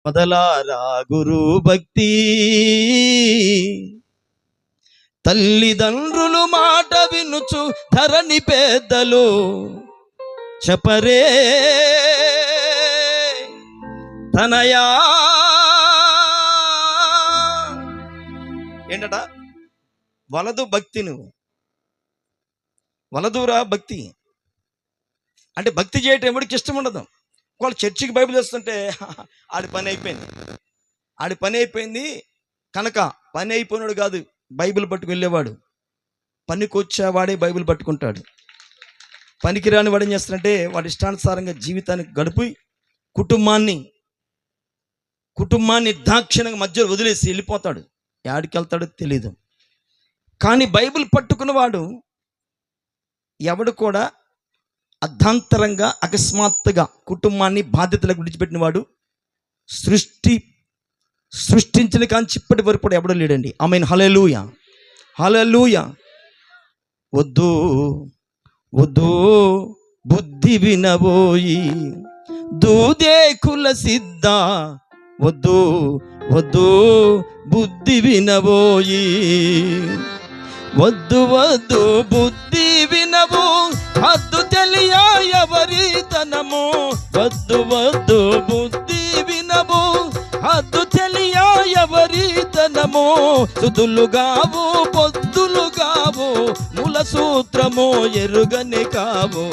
మొదలారా గురు భక్తి, తల్లిదండ్రులు మాట వినుచు ధరణి పెద్దలు చెప్పరే తనయా. ఏంటట? వలదు భక్తి, నువ్వు వలదురా భక్తి అంటే భక్తి చేయటం ఎవరికి ఇష్టం ఉండదు. వాళ్ళు చర్చికి బైబిల్ వేస్తుంటే ఆడి పని అయిపోయింది కనుక పని అయిపోయినాడు కాదు బైబిల్ పట్టుకు వెళ్ళేవాడు, పనికి వచ్చేవాడే బైబిల్ పట్టుకుంటాడు. పనికి రాని వాడు ఏం చేస్తాడంటే వాడి ఇష్టానుసారంగా జీవితానికి గడిపి కుటుంబాన్ని దాక్షిణంగా మధ్యలో వదిలేసి వెళ్ళిపోతాడు. యాడికి వెళ్తాడో తెలీదు. కానీ బైబిల్ పట్టుకున్నవాడు ఎవడు కూడా అర్ధాంతరంగా అకస్మాత్తుగా కుటుంబాన్ని బాధ్యతలకు విడిచిపెట్టిన వాడు సృష్టించిన కాంచి ఇప్పటి వరకు కూడా ఎవడో లేడండి. ఆమేన్. హల్లెలూయా, హల్లెలూయా. వద్దు వద్దు బుద్ధి వినబోయి దూదేకుల సిద్ధ, వద్దు వద్దు బుద్ధి వినబోయి, వద్దు వద్దు బుద్ధి వినవు హద్దు తెలియ ఎవరితనము, వద్దు వద్దు బుద్ధి వినవు హద్దు తెలియ ఎవరితనము, సుదులుగావు పొద్దులుగావు మూల సూత్రము ఎరుగని కావు,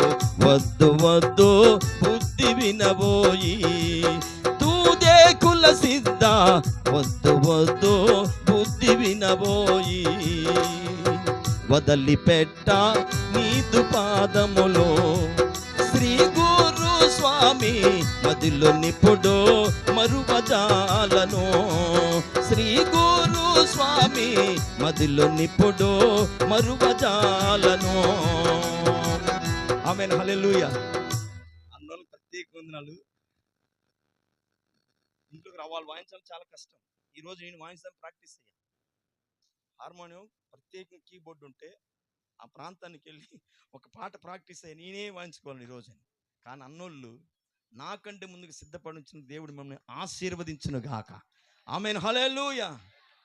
వద్దు వద్దు బుద్ధి వినబోయి దూదేకుల సిద్ధ, వద్దు వద్దు బుద్ధి వినబోయి, వదలిపెట్ట నీదు పాదములో శ్రీ గురు స్వామి మదిలో నిపుడు మరువజాలను, శ్రీ గురు స్వామి మదిలో నిపుడు మరువజాలను. ఆమేన్. హల్లెలూయా. అందువల్ల ప్రత్యేక వందనాలు. ఇంట్లోకి రావాలి, వాయించడం చాలా కష్టం. ఈరోజు నేను వాయించడం ప్రాక్టీస్ అయ్యాను. హార్మోనియం ప్రత్యేక కీబోర్డు ఉంటే ఆ ప్రాంతానికి వెళ్ళి ఒక పాట ప్రాక్టీస్ అయ్యి నేనే వాయించుకోవాలి ఈరోజు. కానీ అన్నోళ్ళు నాకంటే ముందుకు సిద్ధపడించిన దేవుడు మమ్మల్ని ఆశీర్వదించును గాక. ఆమేన్. హల్లెలూయా.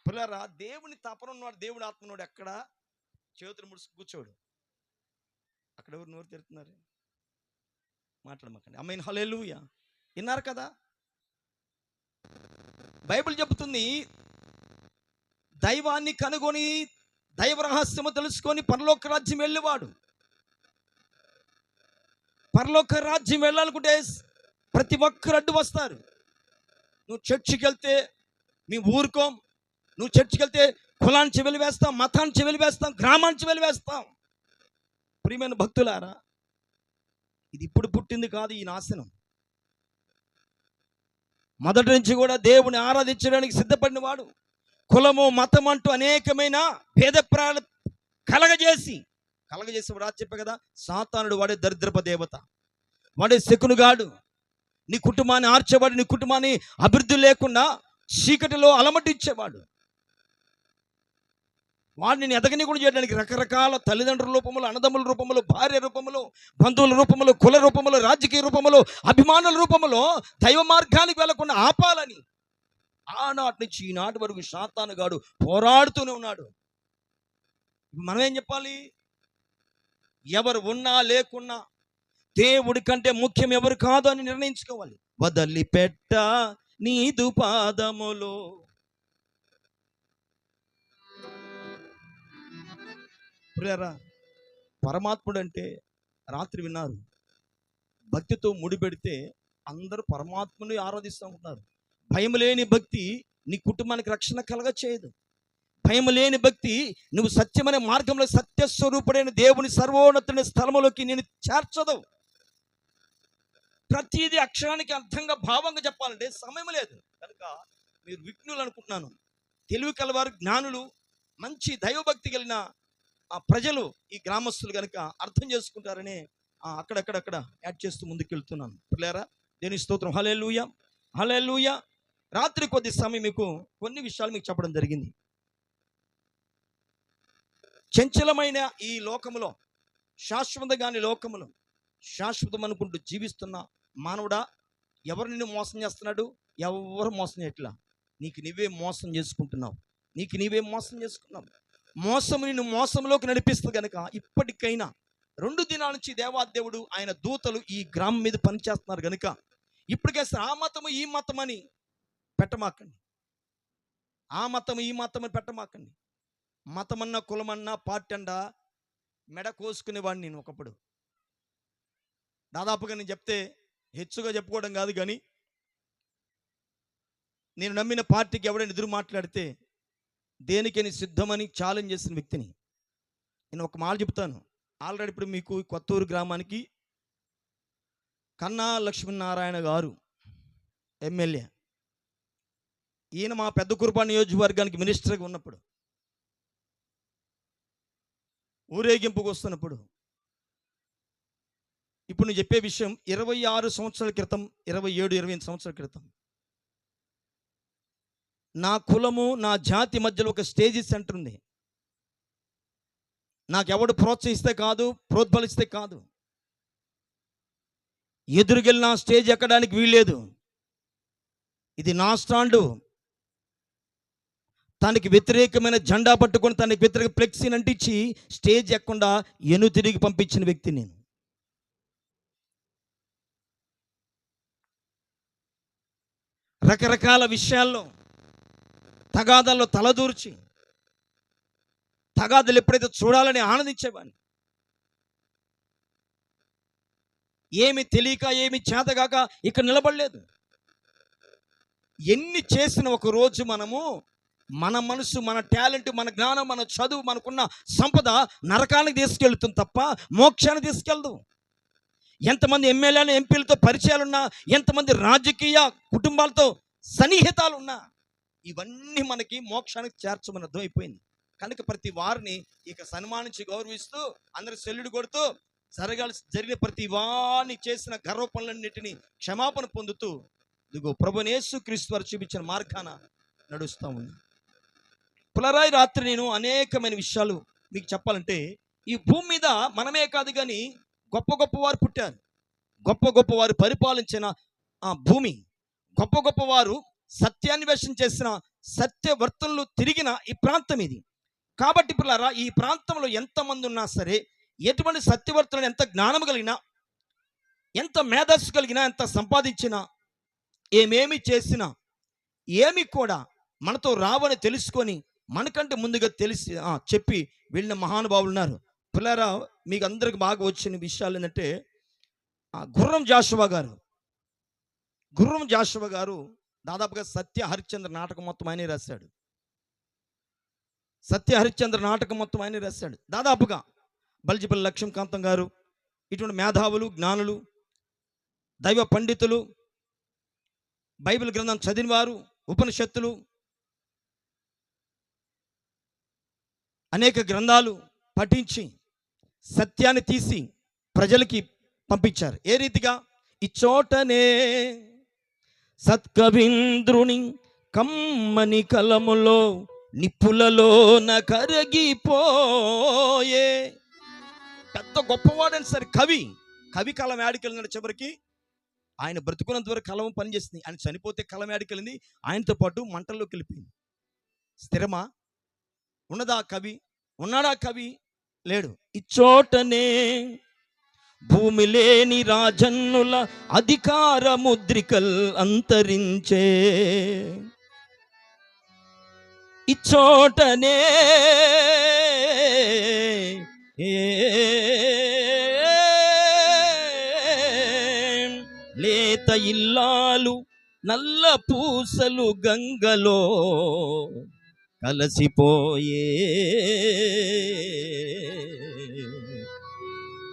పిల్లరా, దేవుని తపన ఉన్నవాడు, దేవుడు ఆత్మనోడు ఎక్కడ చేతులు ముడుసు కూర్చోడు. అక్కడ ఎవరు నోరు తెరుతున్నారు? మాట్లాడమాకండి. ఆమేన్. హల్లెలూయా. విన్నారు కదా, బైబిల్ చెబుతుంది దైవాన్ని కనుగొని దైవ రహస్యము తెలుసుకొని పరలోక రాజ్యం వెళ్ళేవాడు. పరలోక రాజ్యం వెళ్ళాలనుకుంటే ప్రతి ఒక్కరు అడ్డు వస్తారు. నువ్వు చర్చికి వెళ్తే మీ ఊరుకోం, నువ్వు చర్చికి వెళ్తే కులానికి వెలివేస్తాం, మతానికి వెలివేస్తాం, గ్రామానికి వెలివేస్తాం. ప్రియమైన భక్తులారా, ఇది ఇప్పుడు పుట్టింది కాదు ఈ నాశనం. మొదటి నుంచి కూడా దేవుని ఆరాధించడానికి సిద్ధపడిన వాడు కులము మతం అంటూ అనేకమైన భేదప్రాయాలు కలగజేసి వాడు చెప్పే కదా, సాతానుడు వాడే దరిద్రప దేవత, వాడే శకునుగాడు. నీ కుటుంబాన్ని ఆర్చేవాడు, నీ కుటుంబాన్ని అభివృద్ధి లేకుండా చీకటిలో అలమటించేవాడు. వాడిని ఎదగని కూడా చేయడానికి రకరకాల తల్లిదండ్రుల రూపములు, అన్నదమ్ముల రూపములు, భార్య రూపములు, బంధువుల రూపములు, కుల రూపములు, రాజకీయ రూపములు, అభిమానుల రూపములో దైవ మార్గానికి వెళ్లకుండా ఆపాలని ఆనాటి నుంచి ఈనాటి వరకు సాతానుగాడు పోరాడుతూనే ఉన్నాడు. మనం ఏం చెప్పాలి? ఎవరు ఉన్నా లేకున్నా దేవుడి కంటే ముఖ్యం ఎవరు కాదు అని నిర్ణయించుకోవాలి. వదలిపెట్ట నీదు పాదములో. ప్రియరా, పరమాత్ముడు అంటే రాత్రి విన్నారు, భక్తితో ముడిపెడితే అందరూ పరమాత్ముని ఆరాధిస్తూ ఉంటున్నారు. భయం లేని భక్తి నీ కుటుంబానికి రక్షణ కలగ చేయదు. భయం లేని భక్తి నువ్వు సత్యమనే మార్గంలో సత్యస్వరూపుడైన దేవుని సర్వోన్నతుని స్థలములోకి నేను చేర్చదు. ప్రతిదీ అక్షరానికి అర్థంగా భావంగా చెప్పాలంటే సమయం లేదు కనుక మీరు విఘ్నులు అనుకుంటున్నాను. తెలివి కలవారు, జ్ఞానులు, మంచి దైవభక్తి కలిగిన ఆ ప్రజలు, ఈ గ్రామస్తులు కనుక అర్థం చేసుకుంటారని అక్కడక్కడ యాడ్ చేస్తూ ముందుకెళ్తున్నాను. పిల్లారా, దేని స్తోత్రం. హల్లెలూయా, హల్లెలూయా. రాత్రి కొద్ది సమయం మీకు కొన్ని విషయాలు మీకు చెప్పడం జరిగింది. చంచలమైన ఈ లోకములో, శాశ్వతగాని లోకములో శాశ్వతం అనుకుంటూ జీవిస్తున్న మానవుడా, ఎవరు నిన్ను మోసం చేస్తున్నాడు? ఎవరు మోసం చేయట్లా. నీకు నువ్వే మోసం చేసుకుంటున్నావు. నీకు నీవే మోసం చేసుకున్నావు. మోసం నిన్ను మోసంలోకి నడిపిస్తుంది కనుక ఇప్పటికైనా 2 దినాల నుంచి దేవాదేవుడు ఆయన దూతలు ఈ గ్రామం మీద పనిచేస్తున్నారు కనుక ఇప్పటికే ఆ మతము ఈ మతం అని పెట్టమాకండి. ఆ మతం ఈ మతం అని పెట్టమాకండి. మతమన్నా కులమన్నా పార్టీ అండా మెడ కోసుకునేవాడిని నేను ఒకప్పుడు. దాదాపుగా నేను చెప్తే హెచ్చుగా చెప్పుకోవడం కాదు, కానీ నేను నమ్మిన పార్టీకి ఎవడైనా ఎదురు మాట్లాడితే దేనికని సిద్ధమని ఛాలెంజ్ చేసిన వ్యక్తిని. నేను ఒక మాట చెప్తాను. ఆల్రెడీ ఇప్పుడు మీకు కొత్తూరు గ్రామానికి కన్నా లక్ష్మీనారాయణ గారు ఎమ్మెల్యే. ఈయన మా పెద్ద కుర్బా నియోజకవర్గానికి మినిస్టర్గా ఉన్నప్పుడు, ఊరేగింపుకు వస్తున్నప్పుడు, ఇప్పుడు నేను చెప్పే విషయం 26 సంవత్సరాల క్రితం, 27, 28 సంవత్సరాల క్రితం నా కులము నా జాతి మధ్యలో ఒక స్టేజీ సెంటర్ ఉంది. నాకెవడు ప్రోత్సహిస్తే కాదు, ప్రోద్బలిస్తే కాదు, ఎదురుకెళ్ళిన స్టేజ్ ఎక్కడానికి వీల్లేదు. ఇది నా స్టాండు. తనకి వ్యతిరేకమైన జెండా పట్టుకొని తనకి వ్యతిరేక ఫ్లెక్సీని అంటించి స్టేజ్ ఎక్కకుండా తిరిగి పంపించిన వ్యక్తి నేను. రకరకాల విషయాల్లో తగాదాల్లో తలదూర్చి తగాదాలు ఎప్పుడైతే చూడాలని ఆనందించేవాడిని, ఏమి తెలియక ఏమి చేతగాక ఇక్కడ నిలబడలేదు. ఎన్ని చేసిన ఒక రోజు మనము మన మనసు, మన టాలెంట్, మన జ్ఞానం, మన చదువు, మనకున్న సంపద నరకానికి తీసుకెళ్తుంది తప్ప మోక్షాన్ని తీసుకెళ్దు. ఎంతమంది ఎమ్మెల్యేలు ఎంపీలతో పరిచయాలున్నా, ఎంతమంది రాజకీయ కుటుంబాలతో సన్నిహితాలున్నా, ఇవన్నీ మనకి మోక్షానికి చేర్చమని అర్థమైపోయింది. కనుక ప్రతి వారిని ఇక సన్మానించి గౌరవిస్తూ అందరి సెల్లుడు కొడుతూ జరిగిన ప్రతి వారిని చేసిన గర్వ పనులన్నిటినీ క్షమాపణ పొందుతూ ఇదిగో ప్రభువైన యేసుక్రీస్తు వారు చూపించిన మార్గాన నడుస్తూ ఉంది. పులరాయి రాత్రి నేను అనేకమైన విషయాలు మీకు చెప్పాలంటే, ఈ భూమి మీద మనమే కాదు కానీ గొప్ప గొప్ప వారు పుట్టారు, గొప్ప గొప్ప వారు పరిపాలించిన భూమి, గొప్ప గొప్ప వారు సత్యాన్వేషణ చేసిన సత్యవర్తనలు తిరిగిన ఈ ప్రాంతం ఇది. కాబట్టి పిల్లరా, ఈ ప్రాంతంలో ఎంతమంది ఉన్నా సరే, ఎటువంటి సత్యవర్తనలు, ఎంత జ్ఞానం కలిగినా, ఎంత మేధస్సు కలిగినా, ఎంత సంపాదించినా, ఏమేమి చేసినా ఏమి కూడా మనతో రావని తెలుసుకొని మనకంటే ముందుగా తెలిసి చెప్పి వెళ్ళిన మహానుభావులు ఉన్నారు. పిల్లరా, మీకు అందరికి బాగా వచ్చిన విషయాలు ఏంటంటే, గుర్రం జాషువా గారు దాదాపుగా సత్య హరిశ్చంద్ర నాటకం మొత్తం ఆయనే రాశాడు. సత్య హరిశ్చంద్ర నాటకం మొత్తం ఆయనే రాశాడు. దాదాపుగా బల్జిపల్లి లక్ష్మీకాంతం గారు, ఇటువంటి మేధావులు, జ్ఞానులు, దైవ పండితులు, బైబిల్ గ్రంథం చదివినవారు, ఉపనిషత్తులు, అనేక గ్రంథాలు పఠించి సత్యాన్ని తీసి ప్రజలకి పంపించారు. ఏ రీతిగా? ఇచ్చోటనే సత్కవీంద్రుని కమ్మని కలములో నిప్పులలోన కరగిపోయే. పెద్ద గొప్పవాడని సరే కవి కలం యాడికెళ్ళినాడు. చివరికి ఆయన బ్రతుకున్నంత వరకు కలం పనిచేసింది. ఆయన చనిపోతే కలం యాడికెళ్ళింది, ఆయనతో పాటు మంటల్లోకి వెళ్ళిపోయింది. స్థిరమా? ఉన్నదా కవి? ఉన్నాడా కవి? లేడు. ఇచ్చోటనే భూమి లేని రాజన్నుల అధికార ముద్రికల్ అంతరించే. ఇచ్చోటనే లేత ఇల్లాలు నల్ల పూసలు గంగలో కలసిపోయే.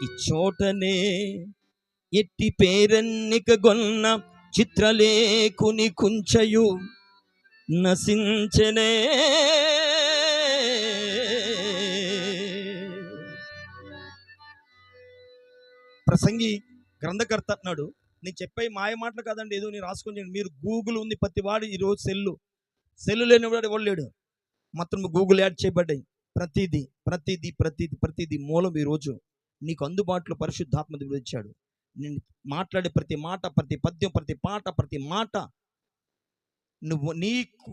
ఇచ్చోటనే ఎట్టి పేరెన్నిక గొన్న చిత్రలేఖుని కుంచయు నశించనే. ప్రసంగి గ్రంథకర్త అన్నాడు, నేను చెప్పే మాయ మాటలు కాదండి, ఏదో నేను రాసుకొని. మీరు గూగుల్ ఉంది, ప్రతి వాడు ఈరోజు సెల్లు లేనివాడు ఎవడు లేడు. మొత్తం గూగుల్ యాడ్ చేయబడ్డాయి. ప్రతిదీ మూలం ఈరోజు నీకు అందుబాటులో పరిశుద్ధాత్మ దేవుడు ఇచ్చాడు. నేను మాట్లాడే ప్రతి మాట, ప్రతి పద్యం, ప్రతి పాట, ప్రతి మాట నువ్వు నీకు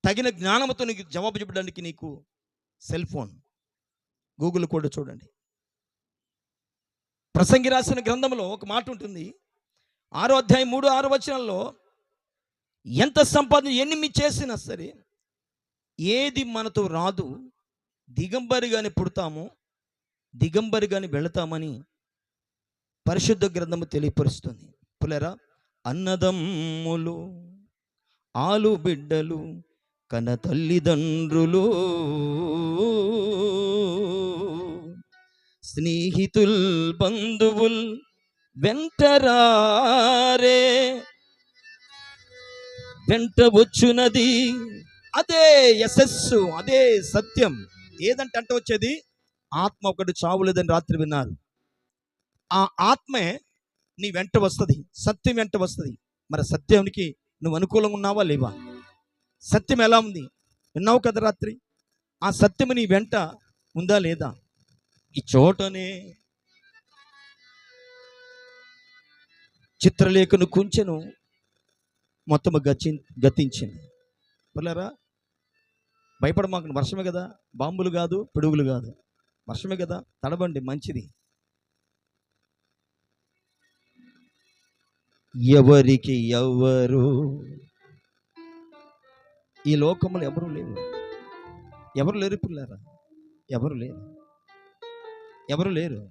తగిన జ్ఞానంతో నీకు జవాబు చెప్పడానికి నీకు సెల్ ఫోన్, గూగుల్ కూడా చూడండి. ప్రసంగి రాసిన గ్రంథంలో ఒక మాట ఉంటుంది, 6వ అధ్యాయం 3-6 వచనాల్లో, ఎంత సంపాదన ఎన్ని చేసినా సరే ఏది మనతో రాదు, దిగంబరిగానే పుడతాము, దిగంబరిగానే వెళతామని పరిశుద్ధ గ్రంథము తెలియపరుస్తుంది. పులరా, అన్నదమ్ములు, ఆలు బిడ్డలు, కన తల్లిదండ్రులు, స్నేహితుల్ బంధువుల్ వెంటరారే, వెంట వచ్చునది అదే యశస్సు, అదే సత్యం. ఏదంటే అంటే వచ్చేది ఆత్మ. ఒకటి చావులేదని రాత్రి విన్నారు. ఆ ఆత్మే నీ వెంట వస్తుంది, సత్యం వెంట వస్తుంది. మరి సత్యానికి నువ్వు అనుకూలంగా ఉన్నావా లేవా? సత్యం ఎలా ఉంది విన్నావు కదా రాత్రి. ఆ సత్యం నీ వెంట ఉందా లేదా? ఈ చోటనే చిత్రలేఖను కుంచెను మొత్తము గతించింది. పిల్లరా, భయపడమాకండి. వర్షమే కదా, బాంబులు కాదు, పిడుగులు కాదు, వర్షమే కదా, తడబండి, మంచిది. ఎవరికి ఎవరు ఈ లోకంలో ఎవరు లేరు, ఎవరు లేరు పిల్లారా, ఎవరు లేరు, ఎవరు లేరు.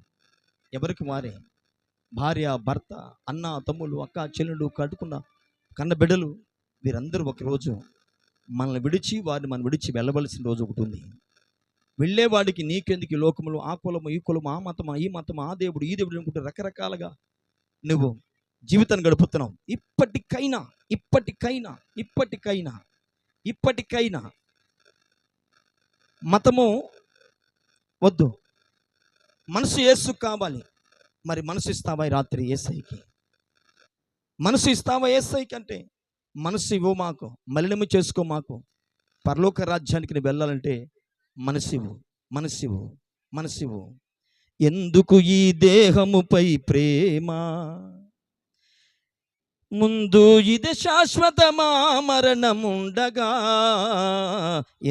ఎవరికి వారే భార్య, భర్త, అన్న, తమ్ముళ్ళు, అక్క, చెల్లెళ్ళు, కట్టుకున్న కన్న బిడ్డలు, వీరందరూ ఒకరోజు మనల్ని విడిచి, వారిని మనం విడిచి వెళ్ళవలసిన రోజు ఒకటి ఉంది. వెళ్ళేవాడికి నీకెందుకు ఈ లోకములు, ఆ కులము, ఈ కులము, ఆ మతము, ఈ మతము, ఆ దేవుడు, ఈ దేవుడు అనుకుంటే రకరకాలుగా నువ్వు జీవితాన్ని గడుపుతున్నావు. ఇప్పటికైనా ఇప్పటికైనా ఇప్పటికైనా ఇప్పటికైనా మతము వద్దు, మనసు యేసు కావాలి. మరి మనసు ఇస్తావా ఈ రాత్రి యేసయ్యకి? మనసు ఇస్తావా యేసయ్యకి? అంటే మనసు ఇవ్వు మాకు, మలినము చేసుకో మాకు. పరలోక రాజ్యానికి నువ్వు వెళ్ళాలంటే మనసివ్వు, మనసివ్వు, మనసివ్వు. ఎందుకు ఈ దేహముపై ప్రేమ, ముందు ఇది శాశ్వతమా మరణముండగా,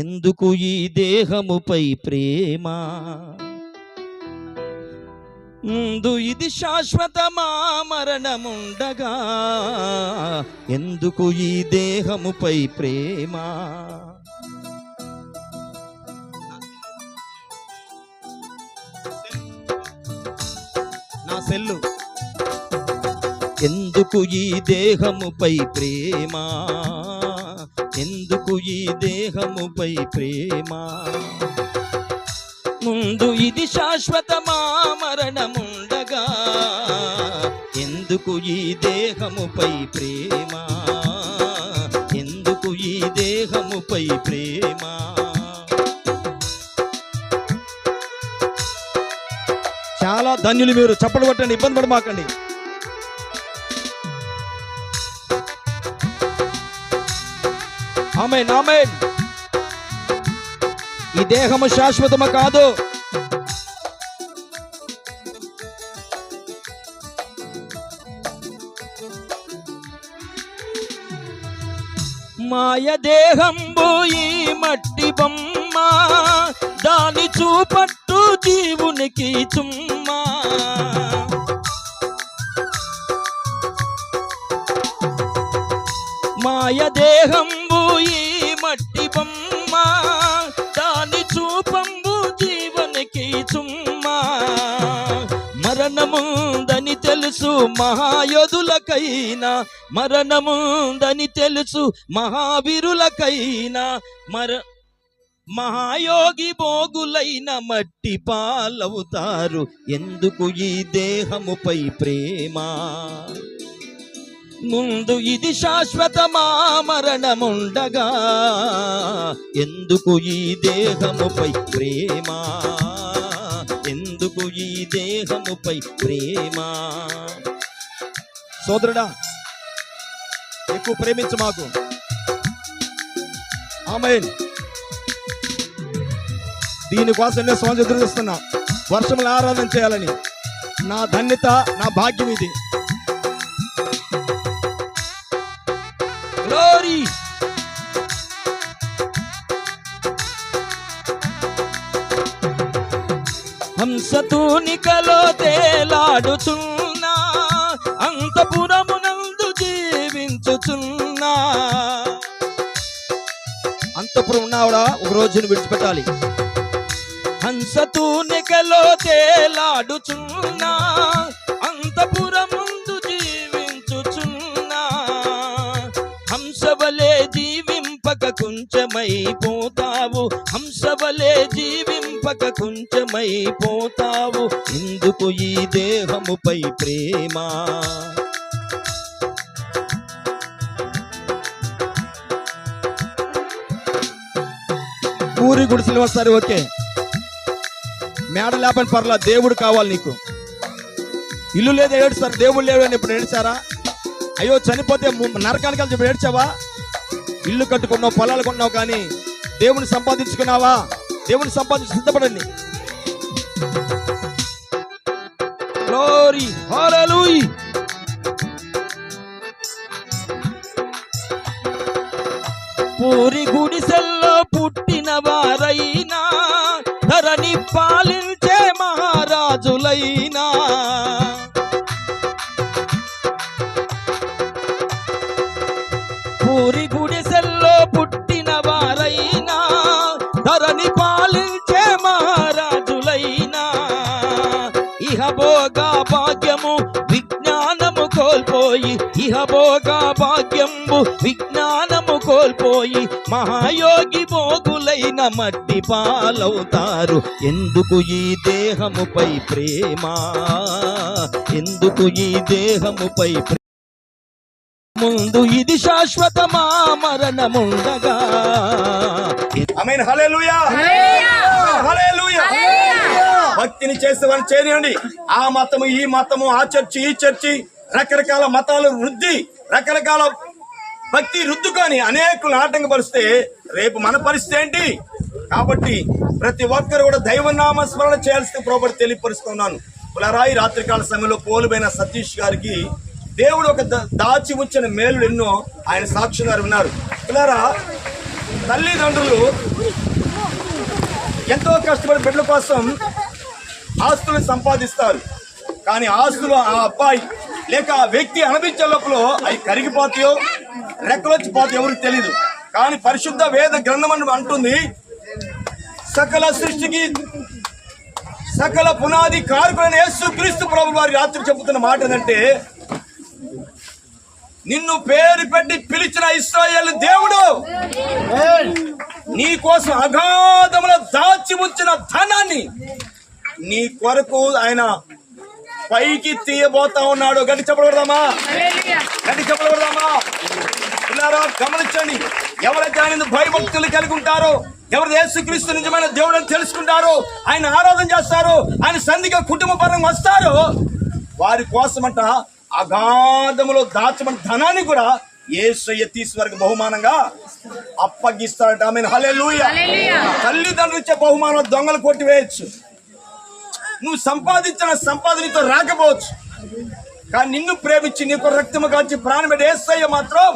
ఎందుకు ఈ దేహముపై ప్రేమ, ముందు ఇది శాశ్వతమా మరణముండగా, ఎందుకు ఈ దేహముపై ప్రేమ. నా సెల్లు. ఎందుకు ఈ దేహముపై ప్రేమ, ఎందుకు ఈ దేహముపై ప్రేమ, ముందు ఇది శాశ్వతమా మరణముండగా, ఎందుకు ఈ దేహముపై ప్రేమ, ఎందుకు ఈ దేహముపై ప్రేమ. చాలా ధన్యులు మీరు. చప్పట్లు కొట్టండి, ఇబ్బంది పడమాకండి. ఆమేన్, ఆమేన్. ఈ దేహము శాశ్వతము కాదు. మాయ దేహంబు ఈ మట్టి బొమ్మ, దాని చూపట్టు జీవునికి చుమ్మా. మాయ దేహంబు ఈ మట్టి బొమ్మ, దాని చూపంబు జీవనికి చుమ్మా. మరణముందని తెలుసు మహాయోధులకైనా, మరణముందని తెలుసు మహావీరులకైనా, మహాయోగి భోగులైన మట్టి పాలవుతారు. ఎందుకు ఈ దేహముపై ప్రేమ, ముందు ఇది శాశ్వతమా మరణముండగా, ఎందుకు ఈ దేహముపై ప్రేమ, ఎందుకు ఈ దేహముపై ప్రేమ. సోదరుడా, ఎక్కువ ప్రేమించు మాకు. ఆమేన్. దీనికోసం నేను స్వామి ఎదురుస్తున్నా, వర్షంలో ఆరాధన చేయాలని. నా ధన్యత, నా భాగ్యం ఇది. Glory. గ్లోరీ. హంసతూనికలో తేలాడుచున్నా, అంతఃపురమునందు జీవించుచున్నా. అంతఃపురం ఉన్నావుడా, ఒక రోజును విడిచిపెట్టాలి. హంసతూనికలో తేలాడుచున్నా, అంతఃపురముందు జీవించుచున్నా. హంసవలే జీవింపక కుంచమైపోతావు, హంసవలే జీవింపక కుంచమైపోతావు. ఎందుకు ఈ దేహముపై ప్రేమ? ఊరి గుడిసెలు వస్తారు, ఓకే, మేడ లేపని పర్లా, దేవుడు కావాలి నీకు. ఇల్లు లేదు ఏడుస్తారు, దేవుడు లేడు అని ఇప్పుడు ఏడ్చారా? అయ్యో చనిపోతే నరకానికి అని చెప్పి ఏడ్చావా? ఇల్లు కట్టుకున్నావు, పొలాలు కొన్నావు, కానీ దేవుని సంపాదించుకున్నావా? దేవుని సంపాదించి సిద్ధపడండి. గ్లోరీ, హల్లెలూయా. పూరి గుడిసెల్లో పుట్టిన వారైనా, ధరణి పాలించే మహారాజులైనా, పూరి గుడిసెల్లో పుట్టిన వారైనా, ధరణి పాలించే మహారాజులైనా, ఇహభోగా భాగ్యము విజ్ఞానము కోల్పోయి, ఇహభోగా భాగ్యము విజ్ఞానము కోల్పోయి, మహాయోగి భోగులైన మట్టి పాలవుతారు. ఎందుకు ఈ దేహముపై ప్రేమ? ఎందుకు ఈ దేహముపై ప్రేమ? ముందు ఇది శాశ్వతమా, మరణముండగా. ఆమేన్, హల్లెలూయా, హల్లెలూయా. భక్తిని చేసేవాడిని చేయనివ్వండి. ఆ మతము ఈ మతము, ఆ చర్చి ఈ చర్చి, రకరకాల మతాలు వృద్ధి, రకరకాల భక్తి రుద్దుకొని అనేకులు ఆటంకపరిస్తే రేపు మన పరిస్థితి ఏంటి? కాబట్టి ప్రతి ఒక్కరు కూడా దైవనామ స్మరణ చేయాల్సిన ప్రభువుని తెలియపరుస్తున్నాను. పులరాయి రాత్రికాల సమయంలో పోలుబైన సతీష్ గారికి దేవుడు ఒక దాచి ఉంచిన మేలు ఎన్నో ఆయన సాక్షులు గారు ఉన్నారు. పులరా, తల్లిదండ్రులు ఎంతో కష్టపడి బిడ్డల కోసం ఆస్తులు సంపాదిస్తారు, కానీ ఆస్తులు ఆ అబ్బాయి లేక ఆ వ్యక్తి అనిపించే లోపల అవి కరిగిపోతాయో రెక్కలొచ్చి పోతాయో ఎవరికి తెలియదు. కానీ పరిశుద్ధ వేద గ్రంథం అంటుంది, సకల సృష్టికి సకల పునాది కారకులైన యేసుక్రీస్తు ప్రభువు వారి రాత్రి చెబుతున్న మాట ఏంటంటే, నిన్ను పేరు పెట్టి పిలిచిన ఇశ్రాయేలు దేవుడు నీ కోసం అగాధములో దాచి ఉంచిన ధనాన్ని నీ కొరకు ఆయన పైకి తీయబోతా ఉన్నాడు. గట్టి చెప్పబడదామా? గట్టి చెప్పబడదామా? పిల్లారా, గమనించండి. ఎవరైతే ఆయన భయభక్తులు కలిగి ఉంటారో, ఎవరు యేసుక్రీస్తు నిజమైన దేవుడు అని తెలుసుకుంటారో, ఆయన ఆరాధన చేస్తారో, ఆయన సంధిగా కుటుంబ పరంగా వస్తారో, వారి కోసమంట అగాధములో దాచమని ధనాన్ని కూడా యేసయ్య తీసి వారికి బహుమానంగా అప్పగిస్తాడట. ఆమేన్, హల్లెలూయా. తల్లిదండ్రులు ఇచ్చే బహుమానం దొంగలు కొట్టివేయచ్చు. నువ్వు సంపాదించిన సంపాదనతో రాకపోవచ్చు, కానీ నిన్ను ప్రేమించి నీకు రక్తము కాచి ప్రాణం పెట్టి యేసయ్య మాత్రం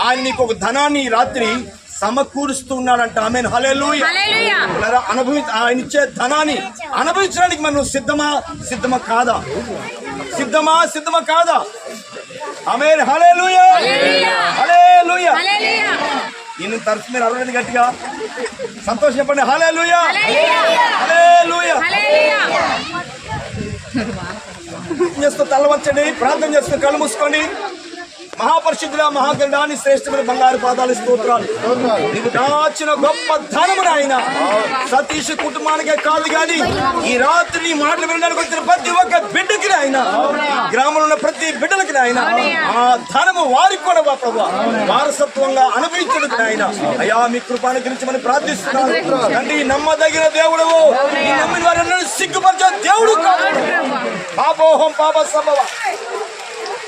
ఆయన నీకు ఒక ధనాన్ని రాత్రి సమకూరుస్తూ ఉన్నాడంట. ఆమేన్, హల్లెలూయా. ఆయన ఇచ్చే ధనాన్ని అనుభవించడానికి మనం సిద్ధమా కాదా? సిద్ధమా కాదా? ఆమేన్, హల్లెలూయా, హల్లెలూయా. నిన్ను తరచు మీరు అరవై గట్టిగా సంతోషం చెప్పండి. హల్లెలూయా, హల్లెలూయా. చేస్తూ తలవంచండి, ప్రార్థన చేస్తూ కళ్ళు మూసుకోండి. మహాపరిశుద్ధుల మహాగణాన్ని శ్రేష్టమైన బంగారు పాదాలు స్తోత్రాలు. నీకు దాచిన గొప్ప ధనము ఆయన సతీష్ కుటుంబానికే కాదు, కానీ ఈ రాత్రి నీ మాటలు వినడానికి వచ్చిన ప్రతి ఒక్క బిడ్డకి ఆయన, గ్రామంలో ఉన్న ప్రతి బిడ్డలకి ఆయన ఆ ధనము వారికి కూడా ప్రభు వారసత్వంగా అనుభవించడానికి ఆయన. అయ్యా, మీ కృపాను గురించి మనం ప్రార్థిస్తున్నాను. అంటే ఈ నమ్మదగిన దేవుడు, ఈ నమ్మిన వారు సిగ్గుపరిచే దేవుడు కాదు. పాపోహం పాప సంభవ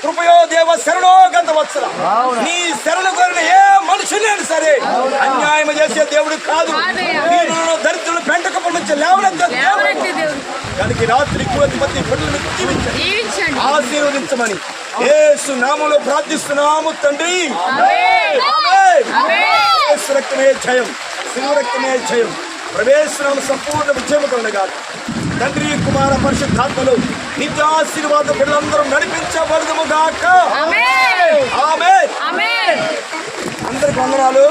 కృపయో దేవ శరణో గత వత్సల. నీ శరణ కోరిన ఏ మనుషులైనా సరే అన్యాయం చేసే దేవుడు కాదు. దీనులను దరిద్రులు పెంటకప్పటి నుంచి లేవనెత్తే దేవుడు. కనుక రాత్రి ప్రతి బిడ్డలను దీవించండి, ఆశీర్వదించమని యేసు నామములో ప్రార్థిస్తున్నాము తండ్రి. రక్తమే జయం, శిలువ రక్తమే జయం. ప్రవేశం సంపూర్ణ విజయం కలుగుగా. తండ్రి కుమార పరిశుద్ధాత్మలు నిత్యాశీర్వాద బిడ్డలందరూ నడిపించబడదుము గాక. ఆమేన్. అందరికి వందనాలు.